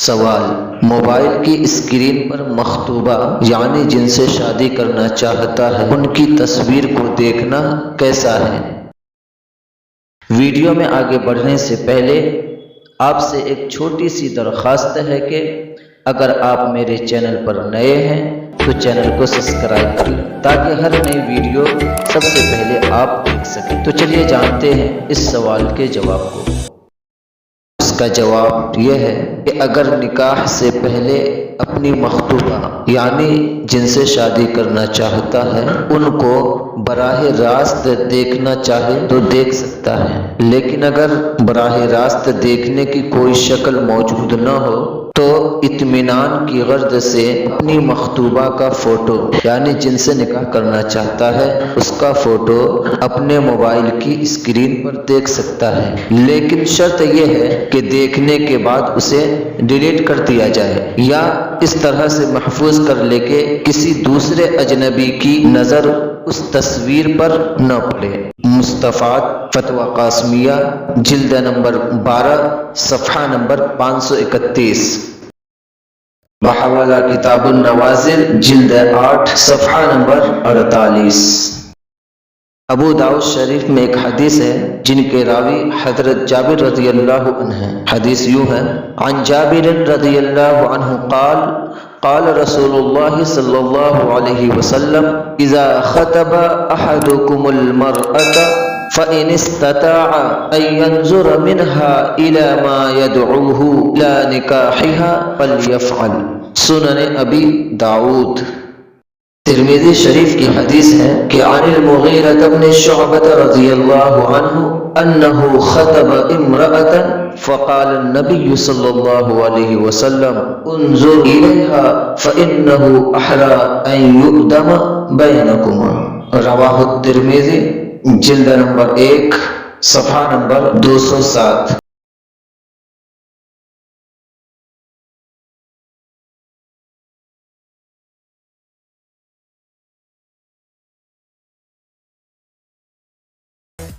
سوال: موبائل کی اسکرین پر مخطوبہ یعنی جن سے شادی کرنا چاہتا ہے ان کی تصویر کو دیکھنا کیسا ہے؟ ویڈیو میں آگے بڑھنے سے پہلے آپ سے ایک چھوٹی سی درخواست ہے کہ اگر آپ میرے چینل پر نئے ہیں تو چینل کو سبسکرائب کر لیں تاکہ ہر نئی ویڈیو سب سے پہلے آپ دیکھ سکیں۔ تو چلیے جانتے ہیں اس سوال کے جواب کو۔ اس کا جواب یہ ہے کہ اگر نکاح سے پہلے اپنی مخطوبہ یعنی جن سے شادی کرنا چاہتا ہے ان کو براہ راست دیکھنا چاہے تو دیکھ سکتا ہے، لیکن اگر براہ راست دیکھنے کی کوئی شکل موجود نہ ہو تو اطمینان کی غرض سے اپنی مخطوبہ کا فوٹو یعنی جن سے نکاح کرنا چاہتا ہے اس کا فوٹو اپنے موبائل کی اسکرین پر دیکھ سکتا ہے، لیکن شرط یہ ہے کہ دیکھنے کے بعد اسے ڈیلیٹ کر دیا جائے یا اس طرح سے محفوظ کر لے کہ کسی دوسرے اجنبی کی نظر اس تصویر پر نہ پڑے۔ مستفاد فتویٰ قاسمیہ جلد نمبر 12 صفحہ نمبر 531، بحوالہ کتاب النوازل جلد 8 صفحہ نمبر 48۔ ابو داؤد شریف میں ایک حدیث ہے جن کے راوی حضرت جابر رضی اللہ عنہ ہیں۔ حدیث یوں ہے: عن جابر رضی اللہ عنہ قال قال رسول اللہ صلی اللہ علیہ وسلم اذا خطب احدكم المرأة فإن استطاع أن ينظر منها إلى ما يدعوه إلى نكاحها فليفعل۔ سنن ابی داؤد۔ ترمذی شریف کی حدیث ہے کہ عن المغیرة بن شعبة رضی اللہ عنہ انه خطب امرأة فقال النبي صلی اللہ علیہ وسلم انظر الیها فإنه احرى ان يؤدم بینکما۔ رواہ الترمذی جلد نمبر 1 صفحہ نمبر 207۔